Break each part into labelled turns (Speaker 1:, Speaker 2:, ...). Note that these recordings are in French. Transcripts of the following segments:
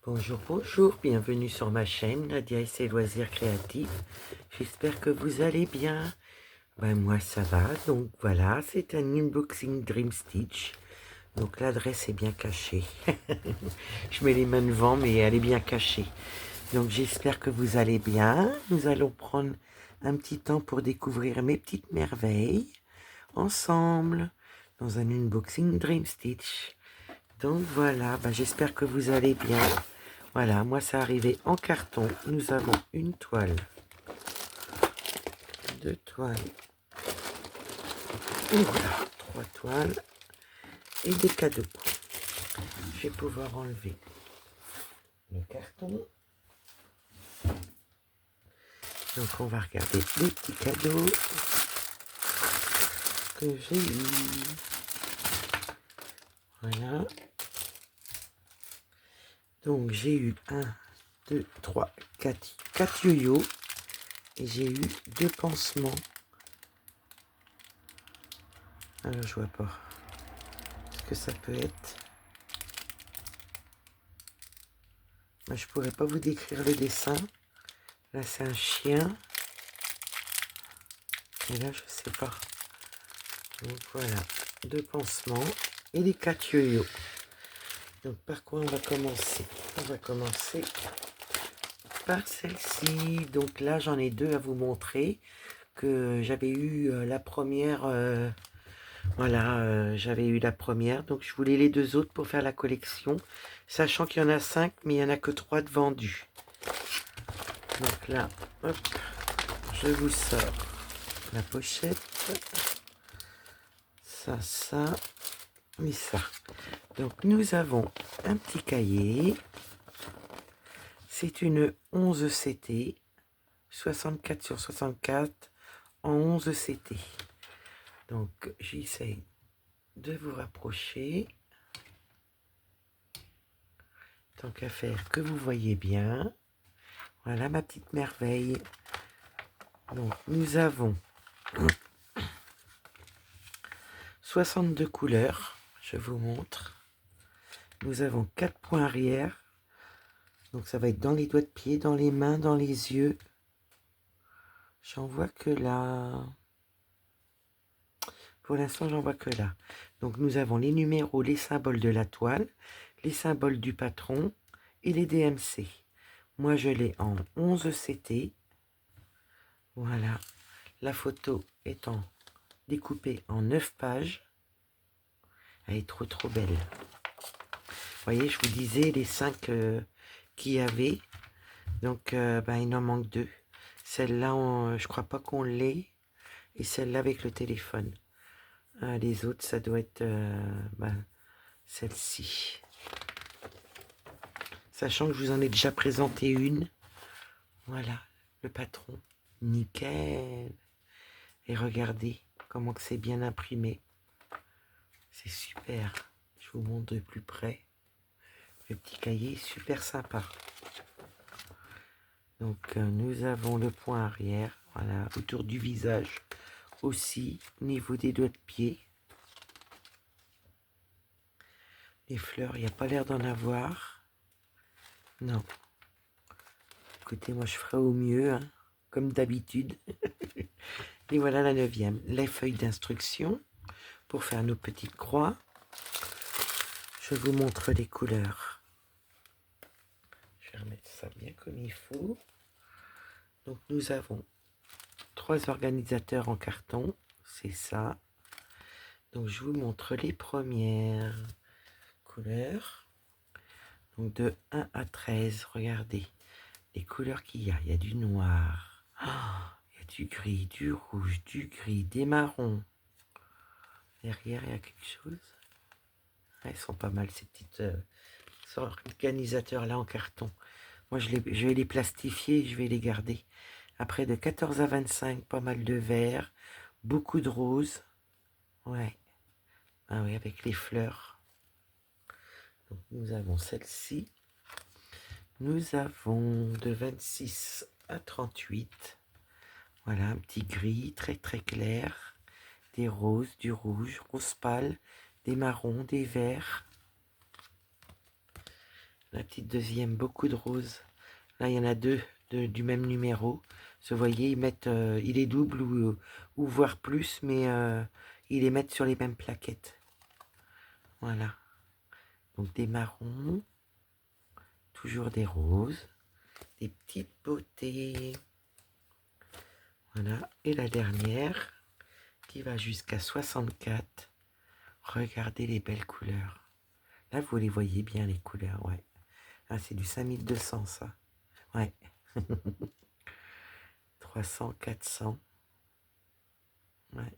Speaker 1: Bonjour, bonjour, bienvenue sur ma chaîne Nadia et ses loisirs créatifs. J'espère que vous allez bien. Moi ça va, donc voilà, c'est un unboxing Dream Stitch. Donc l'adresse est bien cachée. Je mets les mains devant, mais elle est bien cachée. Donc j'espère que vous allez bien. Nous allons prendre un petit temps pour découvrir mes petites merveilles ensemble dans un unboxing Dream Stitch. Donc voilà, j'espère que vous allez bien. Voilà, moi ça arrivé en carton. Nous avons une toile, deux toiles, voilà, trois toiles et des cadeaux. Je vais pouvoir enlever le carton. Donc on va regarder les petits cadeaux que j'ai eu. Voilà. Donc j'ai eu 1, 2, 3, 4 yo-yo. Et j'ai eu 2 pansements. Alors je vois pas ce que ça peut être. Moi, je pourrais pas vous décrire le dessin. Là c'est un chien. Et là je sais pas. Donc voilà, 2 pansements et les 4 yo-yo. Donc par quoi on va commencer? On va commencer par celle-ci. Donc là j'en ai 2 à vous montrer. Que j'avais eu la première. J'avais eu la première. Donc je voulais les 2 autres pour faire la collection. Sachant qu'il y en a 5, mais il n'y en a que 3 de vendus. Donc là, hop, je vous sors la pochette. Ça, et ça. Donc nous avons un petit cahier. C'est une 11 CT, 64 sur 64 en 11 CT. Donc j'essaye de vous rapprocher. Tant qu'à faire que vous voyez bien. Voilà ma petite merveille. Donc nous avons 62 couleurs. Je vous montre. Nous avons 4 points arrière. Donc ça va être dans les doigts de pied, dans les mains, dans les yeux. J'en vois que là. Pour l'instant, j'en vois que là. Donc nous avons les numéros, les symboles de la toile, les symboles du patron et les DMC. Moi, je l'ai en 11 CT. Voilà. La photo étant découpée en 9 pages. Elle est trop trop belle. Vous voyez, je vous disais les 5 qu'il y avait. Donc, il en manque 2. Celle-là, je crois pas qu'on l'ait. Et celle-là avec le téléphone. Les autres, ça doit être celle-ci. Sachant que je vous en ai déjà présenté une. Voilà, le patron. Nickel. Et regardez comment que c'est bien imprimé. C'est super. Je vous montre de plus près. Le petit cahier, super sympa. Donc, nous avons le point arrière. Voilà, autour du visage aussi, au niveau des doigts de pied. Les fleurs, il n'y a pas l'air d'en avoir. Non. Écoutez, moi je ferai au mieux, hein, comme d'habitude. Et voilà la 9e. Les feuilles d'instruction pour faire nos petites croix. Je vous montre les couleurs. Je vais remettre ça bien comme il faut. Donc nous avons 3 organisateurs en carton. C'est ça. Donc je vous montre les premières couleurs. Donc de 1 à 13, regardez les couleurs qu'il y a. Il y a du noir. Il y a du gris, du rouge, du gris, des marrons. Derrière, il y a quelque chose. Elles sont pas mal ces petites organisateurs là en carton. Moi, je vais les plastifier, je vais les garder. Après, de 14 à 25, pas mal de vert, beaucoup de rose. Ouais. Ah oui, avec les fleurs. Donc, nous avons celle-ci. Nous avons de 26 à 38. Voilà, un petit gris très très clair. Des roses, du rouge, rose pâle, des marrons, des verts. La petite deuxième, beaucoup de roses. Là, il y en a deux du même numéro. Vous voyez, ils mettent, il est double ou voire plus, mais ils les mettent sur les mêmes plaquettes. Voilà. Donc des marrons, toujours des roses, des petites beautés. Voilà. Et la dernière, qui va jusqu'à 64. Regardez les belles couleurs. Là, vous les voyez bien, les couleurs, ouais. Ah, c'est du 5200, ça. Ouais. 300, 400. Ouais.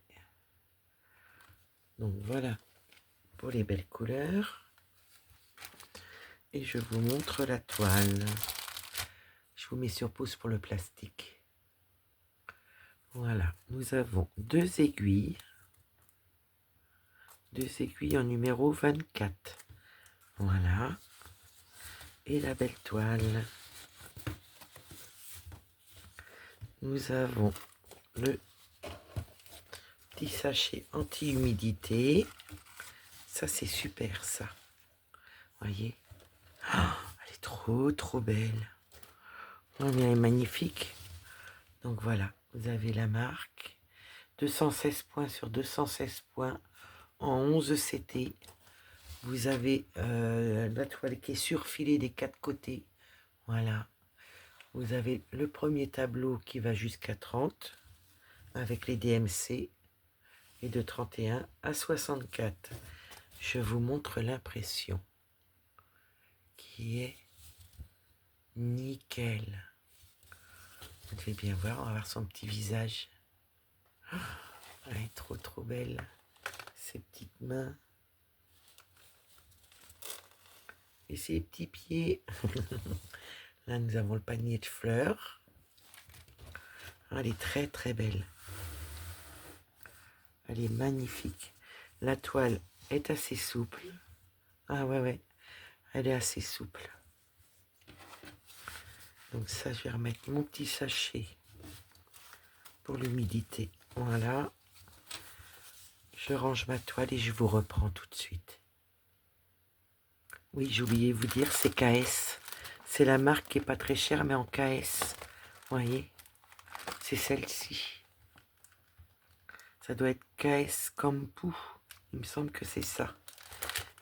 Speaker 1: Donc, voilà pour les belles couleurs. Et je vous montre la toile. Je vous mets sur pause pour le plastique. Voilà. Nous avons deux aiguilles. Deux aiguilles en numéro 24. Voilà. Et la belle toile. Nous avons le petit sachet anti-humidité. Ça, c'est super, ça. Voyez. Oh, elle est trop belle. Oh, elle est magnifique. Donc voilà, vous avez la marque. 216 points sur 216 points en 11 CT. Vous avez la toile qui est surfilée des quatre côtés. Voilà. Vous avez le premier tableau qui va jusqu'à 30 avec les DMC et de 31 à 64. Je vous montre l'impression qui est nickel. Vous devez bien voir, on va voir son petit visage. Elle est trop belle. Ses petites mains. Et ses petits pieds. Là, nous avons le panier de fleurs. Elle est très belle. Elle est magnifique. La toile est assez souple. Ah ouais. Elle est assez souple. Donc ça, je vais remettre mon petit sachet pour l'humidité. Voilà. Je range ma toile et je vous reprends tout de suite. Oui, j'ai oublié de vous dire, c'est KS. C'est la marque qui est pas très chère, mais en KS. Vous voyez, c'est celle-ci. Ça doit être KS Kampu. Il me semble que c'est ça.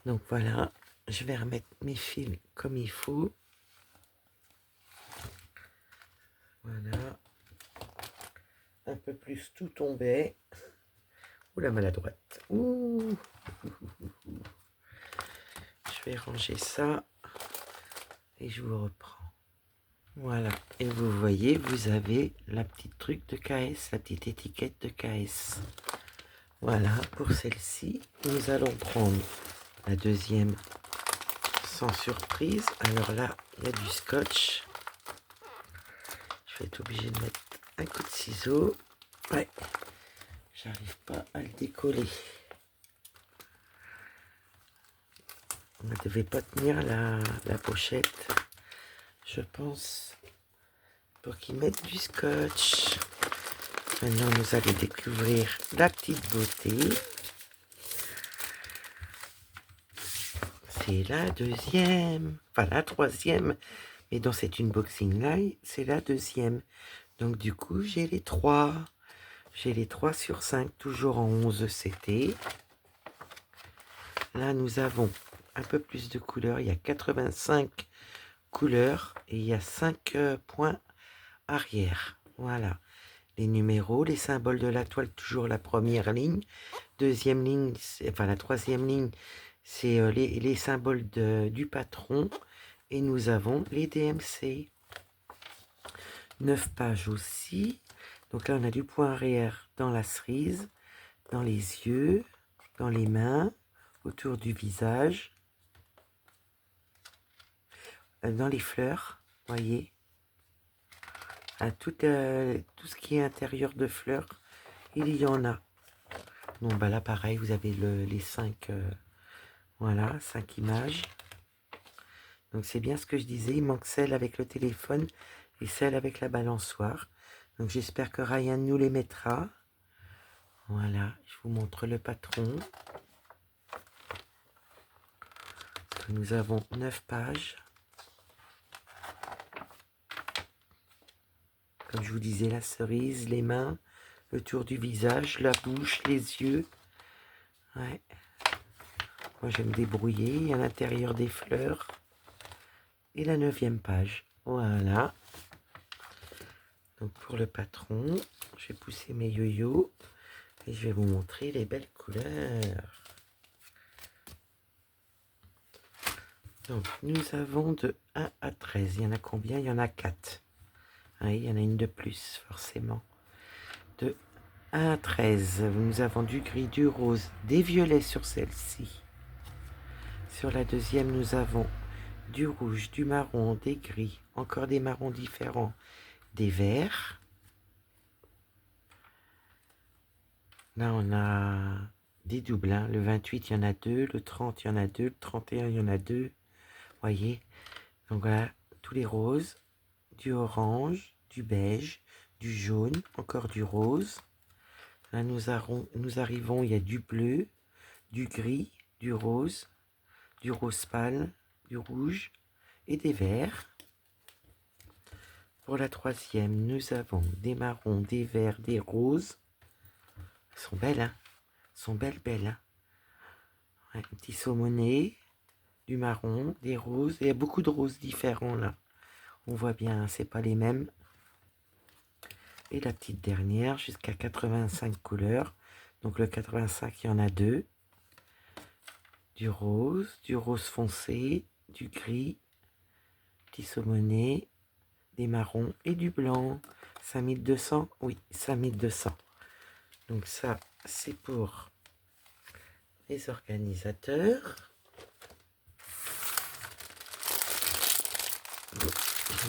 Speaker 1: Donc voilà, je vais remettre mes fils comme il faut. Voilà. Un peu plus tout tombait. Ouh, la maladroite. Ouh. Je vais ranger ça. Et je vous reprends. Voilà. Et vous voyez, vous avez la petite truc de KS, la petite étiquette de KS. Voilà, pour celle-ci, nous allons prendre la deuxième sans surprise. Alors là, il y a du scotch. Je vais être obligée de mettre un coup de ciseau. Ouais, j'arrive pas à le décoller. On ne devait pas tenir la pochette, je pense, pour qu'ils mettent du scotch. Maintenant, nous allons découvrir la petite beauté. C'est la deuxième, enfin la troisième, mais dans cette unboxing là, c'est la deuxième. Donc du coup, j'ai les trois. J'ai les 3 sur 5, toujours en 11 CT. Là, nous avons un peu plus de couleurs. Il y a 85 couleurs et il y a 5 points arrière. Voilà. Les numéros, les symboles de la toile, toujours la première ligne. Deuxième ligne, enfin la troisième ligne, c'est les symboles du patron. Et nous avons les DMC. 9 pages aussi. Donc là, on a du point arrière dans la cerise, dans les yeux, dans les mains, autour du visage, dans les fleurs, voyez. À tout ce qui est intérieur de fleurs, il y en a. Donc bah là, pareil, vous avez les 5, voilà, 5 images. Donc c'est bien ce que je disais, il manque celle avec le téléphone et celle avec la balançoire. Donc j'espère que Ryan nous les mettra. Voilà, je vous montre le patron. Nous avons 9 pages. Comme je vous disais, la cerise, les mains, le tour du visage, la bouche, les yeux. Ouais. Moi, je vais me débrouiller. À l'intérieur des fleurs. Et la 9e page. Voilà. Donc, pour le patron, je vais pousser mes yo-yo. Et je vais vous montrer les belles couleurs. Donc, nous avons de 1 à 13. Il y en a combien? Il y en a 4. Oui, il y en a une de plus, forcément. De 1 à 13. Nous avons du gris, du rose, des violets sur celle-ci. Sur la deuxième, nous avons du rouge, du marron, des gris, encore des marrons différents, des verts. Là, on a des doubles. Hein. Le 28, il y en a 2. Le 30, il y en a 2. Le 31, il y en a 2. Voyez? Donc voilà, tous les roses, du orange, du beige, du jaune, encore du rose. Là, nous arrivons, il y a du bleu, du gris, du rose pâle, du rouge et des verts. Pour la troisième, nous avons des marrons, des verts, des roses. Elles sont belles, hein? Elles sont belles, belles. Hein? Ouais, un petit saumoné, du marron, des roses. Il y a beaucoup de roses différents là. On voit bien, c'est pas les mêmes. Et la petite dernière, jusqu'à 85 couleurs. Donc le 85, il y en a 2. Du rose foncé, du gris, petit saumoné, des marrons et du blanc. 5200, oui, 5200. Donc ça, c'est pour les organisateurs.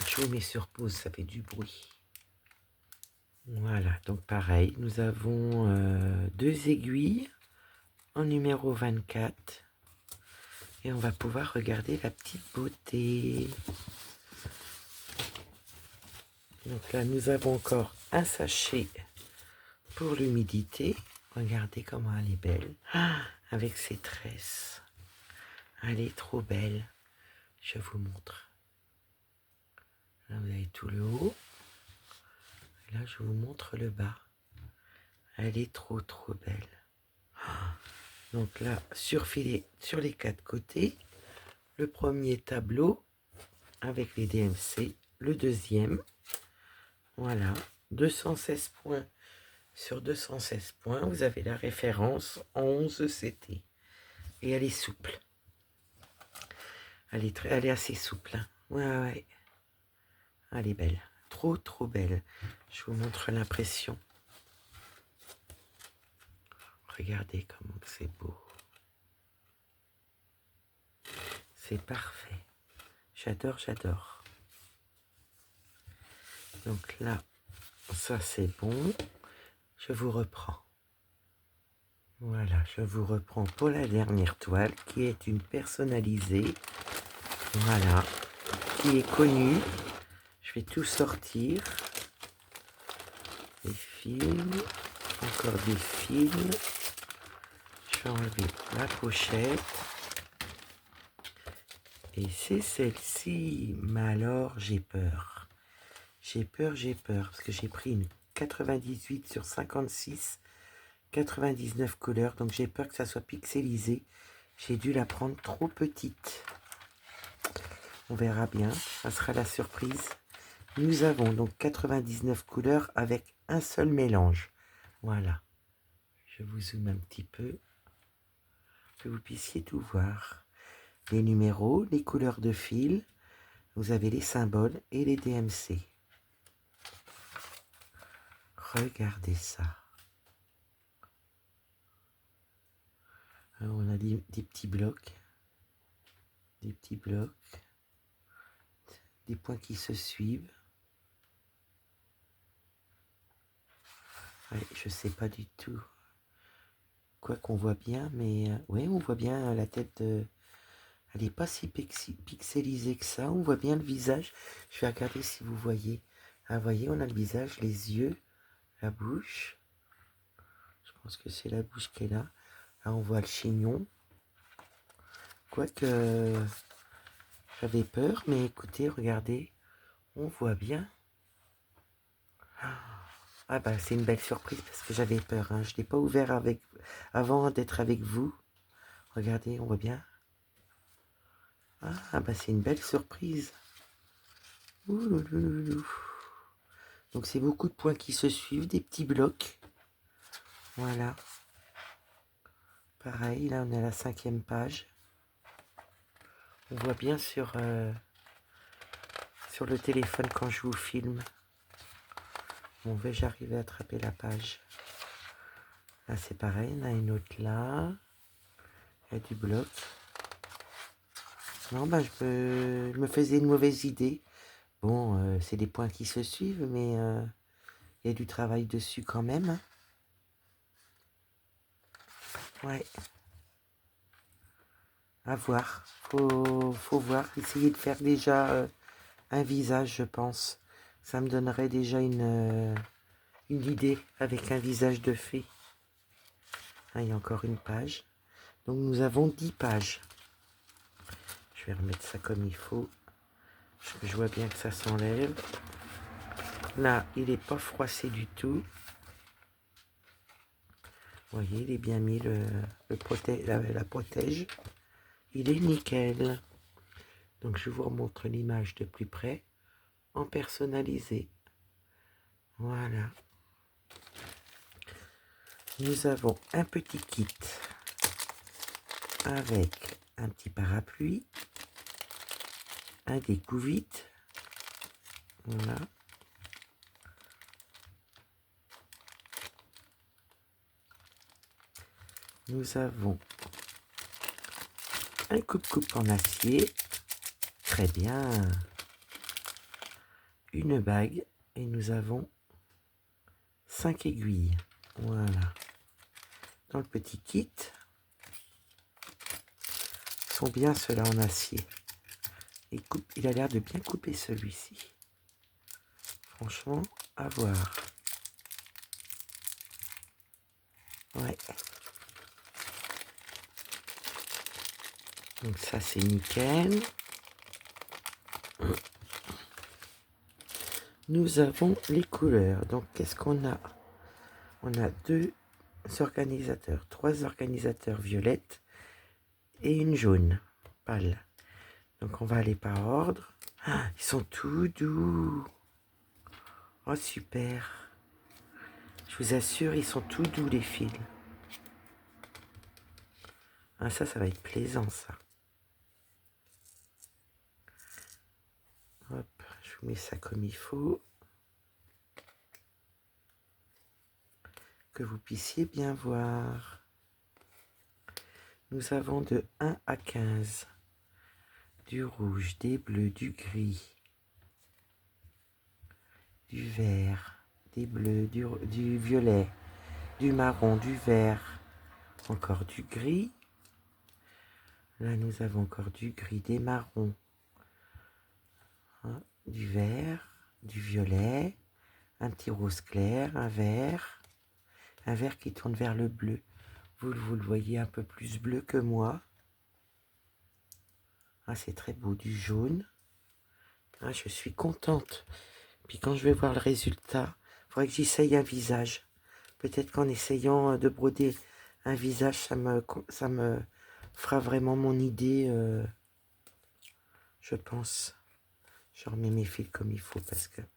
Speaker 1: Je vous mets sur pause, ça fait du bruit. Voilà, donc pareil, nous avons 2 aiguilles en numéro 24. Et on va pouvoir regarder la petite beauté. Donc là, nous avons encore un sachet pour l'humidité. Regardez comment elle est belle. Ah, avec ses tresses. Elle est trop belle. Je vous montre. Là, vous avez tout le haut. Et là, je vous montre le bas. Elle est trop, trop belle. Ah, donc là, surfilé sur les 4 côtés. Le premier tableau avec les DMC. Le deuxième. Voilà. 216 points. Sur 216 points, vous avez la référence 11 CT. Et elle est souple. Elle est assez souple. Hein. Ouais. Elle est belle. Trop, trop belle. Je vous montre l'impression. Regardez comment c'est beau. C'est parfait. J'adore, j'adore. Donc là, ça c'est bon. Je vous reprends. Voilà, je vous reprends pour la dernière toile qui est une personnalisée. Voilà, qui est connue. Je vais tout sortir. Des films, encore des films. Je vais enlever la pochette. Et c'est celle-ci. Mais alors, j'ai peur. J'ai peur, parce que j'ai pris une 98 sur 56, 99 couleurs, donc j'ai peur que ça soit pixelisé. J'ai dû la prendre trop petite. On verra bien, ça sera la surprise. Nous avons donc 99 couleurs avec un seul mélange. Voilà. Je vous zoome un petit peu, que vous puissiez tout voir. Les numéros, les couleurs de fil, vous avez les symboles et les DMC. Regardez ça. Alors, on a des petits blocs. Des petits blocs. Des points qui se suivent. Ouais, je sais pas du tout. Quoi qu'on voit bien, mais... oui, on voit bien la tête de... Elle n'est pas si pixelisée que ça. On voit bien le visage. Je vais regarder si vous voyez. Ah, vous voyez, on a le visage, les yeux, la bouche. Je pense que c'est la bouche qui est là. Là, on voit le chignon. Quoique, j'avais peur, mais écoutez, regardez, on voit bien. Ah bah c'est une belle surprise parce que j'avais peur, hein. Je ne l'ai pas ouvert avant d'être avec vous. Regardez, on voit bien. Ah bah c'est une belle surprise. Oulouloulou. Donc c'est beaucoup de points qui se suivent, des petits blocs. Voilà. Pareil, là on est à la 5e page. On voit bien sur le téléphone quand je vous filme. Bon, vais-je arriver à attraper la page? Là c'est pareil, il y en a une autre là. Il y a du bloc. Non, bah je me faisais une mauvaise idée. Bon, c'est des points qui se suivent, mais il y a du travail dessus quand même, hein. Ouais. À voir. Faut voir. Essayer de faire déjà un visage, je pense. Ça me donnerait déjà une idée avec un visage de fée. Ah, il y a encore une page. Donc nous avons 10 pages. Je vais remettre ça comme il faut. Je vois bien que ça s'enlève. Là, il n'est pas froissé du tout. Vous voyez, il est bien mis, la protège. Il est nickel. Donc je vous remontre l'image de plus près en personnalisé. Voilà. Nous avons un petit kit avec un petit parapluie, un découvite. Voilà. Nous avons un coupe-coupe en acier. Très bien. Une bague. Et nous avons 5 aiguilles. Voilà. Dans le petit kit, sont bien ceux-là en acier. Il a l'air de bien couper celui-ci. Franchement, à voir. Ouais. Donc ça, c'est nickel. Nous avons les couleurs. Donc, qu'est-ce qu'on a? On a 2 organisateurs, 3 organisateurs violettes et une jaune pâle. Donc, on va aller par ordre. Ah, ils sont tout doux. Oh, super. Je vous assure, ils sont tout doux, les fils. Ah, ça va être plaisant, ça. Hop, je vous mets ça comme il faut. Que vous puissiez bien voir. Nous avons de 1 à 15. Du rouge, des bleus, du gris, du vert, des bleus, du violet, du marron, du vert, encore du gris. Là, nous avons encore du gris, des marrons, hein, du vert, du violet, un petit rose clair, un vert qui tourne vers le bleu. Vous le voyez un peu plus bleu que moi. Ah, c'est très beau, du jaune. Ah, je suis contente. Puis quand je vais voir le résultat, il faudrait que j'essaye un visage. Peut-être qu'en essayant de broder un visage, ça me fera vraiment mon idée, je pense. Je remets mes fils comme il faut parce que je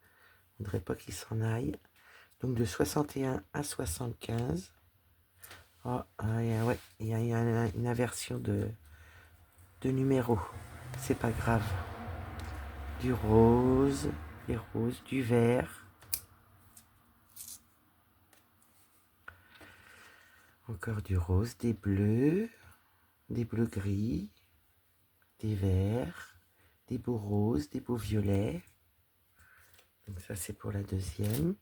Speaker 1: ne voudrais pas qu'ils s'en aillent. Donc de 61 à 75. Oh, ouais, il y a une inversion de numéros. C'est pas grave. Du rose, des roses, du vert. Encore du rose, des bleus gris, des verts, des beaux roses, des beaux violets. Donc ça c'est pour la deuxième.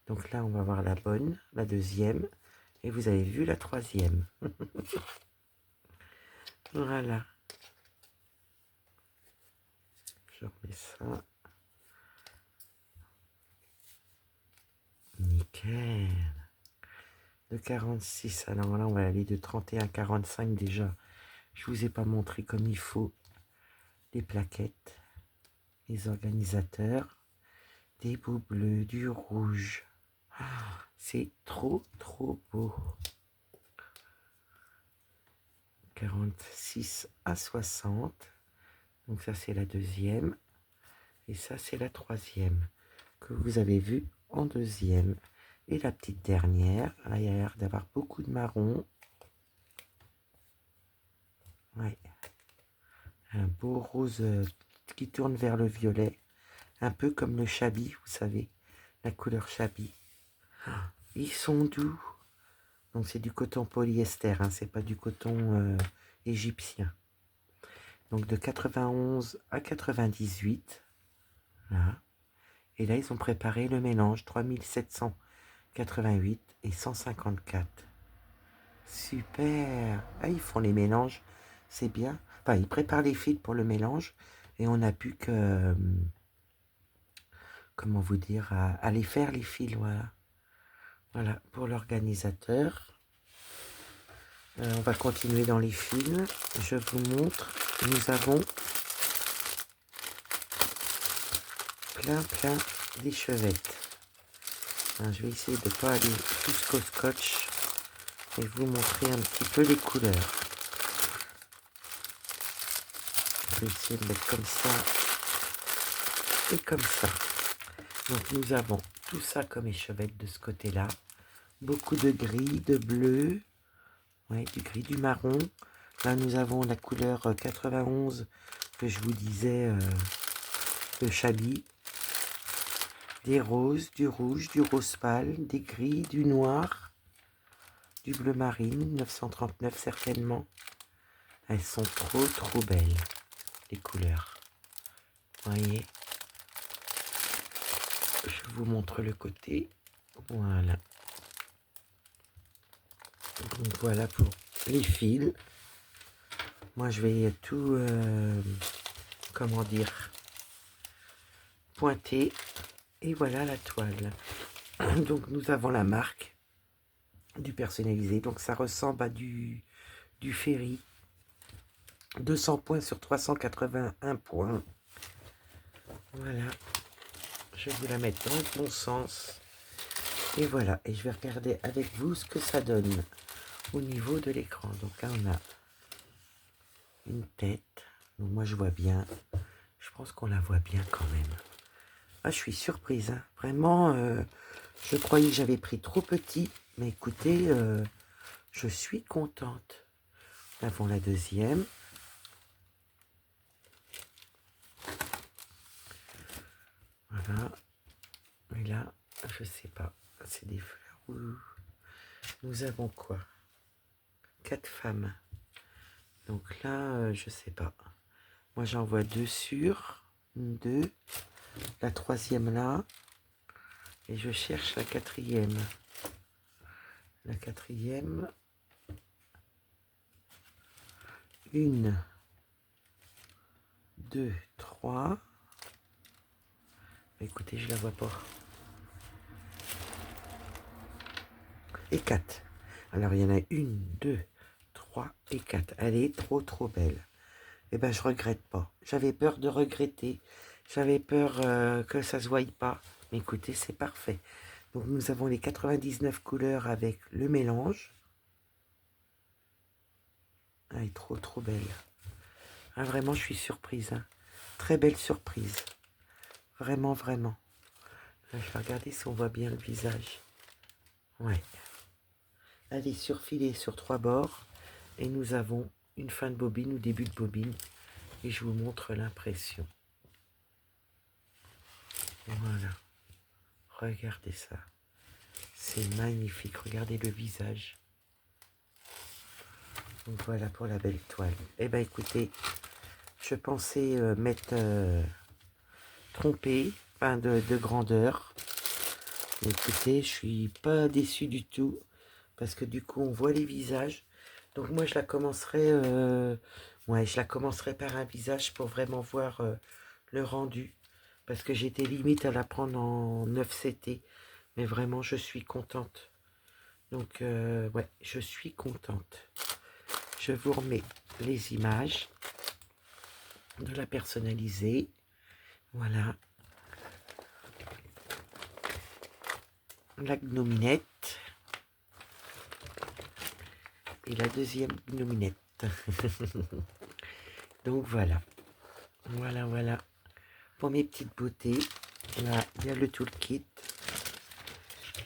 Speaker 1: Donc là on va voir la bonne, la deuxième. Et vous avez vu la troisième. Voilà. Je remets ça. Nickel. De 46. Alors là on va aller de 31 à 45 déjà. Je vous ai pas montré comme il faut les plaquettes, les organisateurs, des beaux bleus, du rouge. C'est trop beau. 46 à 60. Donc ça c'est la deuxième. Et ça c'est la troisième que vous avez vue en deuxième. Et la petite dernière, là il y a l'air d'avoir beaucoup de marron. Ouais. Un beau rose qui tourne vers le violet. Un peu comme le chabi, vous savez. La couleur chabi. Ils sont doux. Donc c'est du coton polyester, hein, c'est pas du coton égyptien. Donc de 91 à 98. Là. Et là, ils ont préparé le mélange 3788 et 154. Super. Ah, ils font les mélanges, c'est bien. Enfin, ils préparent les fils pour le mélange et on n'a plus que, comment vous dire, à aller faire les fils, voilà. Voilà, pour l'organisateur. On va continuer dans les fils. Je vous montre, nous avons plein d'échevettes. Je vais essayer de ne pas aller jusqu'au scotch et vous montrer un petit peu les couleurs. Je vais essayer de mettre comme ça et comme ça. Donc nous avons tout ça comme échevette de ce côté-là. Beaucoup de gris, de bleu, ouais, du gris, du marron. Là nous avons la couleur 91 que je vous disais, le chabi. Des roses, du rouge, du rose pâle, des gris, du noir, du bleu marine, 939 certainement. Elles sont trop belles, les couleurs. Voyez, je vous montre le côté. Voilà. Donc voilà pour les fils. Moi je vais tout, comment dire, pointer. Et voilà la toile. Donc nous avons la marque du personnalisé. Donc ça ressemble à du Ferry. 200 points sur 381 points. Voilà. Je vais vous la mettre dans le bon sens. Et voilà. Et je vais regarder avec vous ce que ça donne au niveau de l'écran. Donc là, on a une tête. Donc moi, je vois bien. Je pense qu'on la voit bien quand même. Ah, je suis surprise. Hein. Vraiment, je croyais que j'avais pris trop petit. Mais écoutez, je suis contente. Nous avons la deuxième. Voilà. Et là, je sais pas. C'est des fleurs. Nous avons quoi? 4 femmes. Donc là, je sais pas. Moi, j'en vois 2 sûres. 2. La troisième là. Et je cherche la quatrième. La quatrième. 1, 2, 3. Écoutez, je la vois pas. Et 4. Alors, il y en a 1, 2, 3 et 4. Elle est trop belle. Eh ben, je regrette pas. J'avais peur de regretter. J'avais peur que ça se voie pas. Mais écoutez, c'est parfait. Donc, nous avons les 99 couleurs avec le mélange. Elle est trop belle. Ah, vraiment, je suis surprise. Hein. Très belle surprise. Vraiment. Là, je vais regarder si on voit bien le visage. Ouais. Elle est surfilée sur 3 bords. Et nous avons une fin de bobine ou début de bobine. Et je vous montre l'impression. Voilà. Regardez ça. C'est magnifique. Regardez le visage. Donc voilà pour la belle toile. Eh bien écoutez, je pensais m'être trompée, enfin de grandeur. Mais écoutez, je suis pas déçue du tout. Parce que du coup, on voit les visages. Donc moi, je la commencerai par un visage pour vraiment voir le rendu. Parce que j'étais limite à la prendre en 9 CT. Mais vraiment, je suis contente. Donc, ouais, je suis contente. Je vous remets les images de la personnalisée. Voilà. la gnominette. Et la deuxième gnominette. Donc voilà. Voilà. Pour mes petites beautés. Là, il y a le toolkit.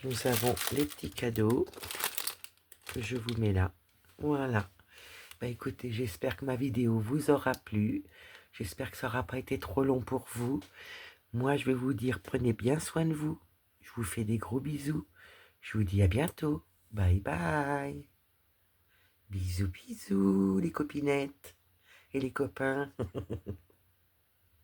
Speaker 1: Nous avons les petits cadeaux. Que je vous mets là. Voilà. Bah écoutez, j'espère que ma vidéo vous aura plu. J'espère que ça n'aura pas été trop long pour vous. Moi, je vais vous dire, prenez bien soin de vous. Je vous fais des gros bisous. Je vous dis à bientôt. Bye bye. Bisous, bisous, les copinettes et les copains.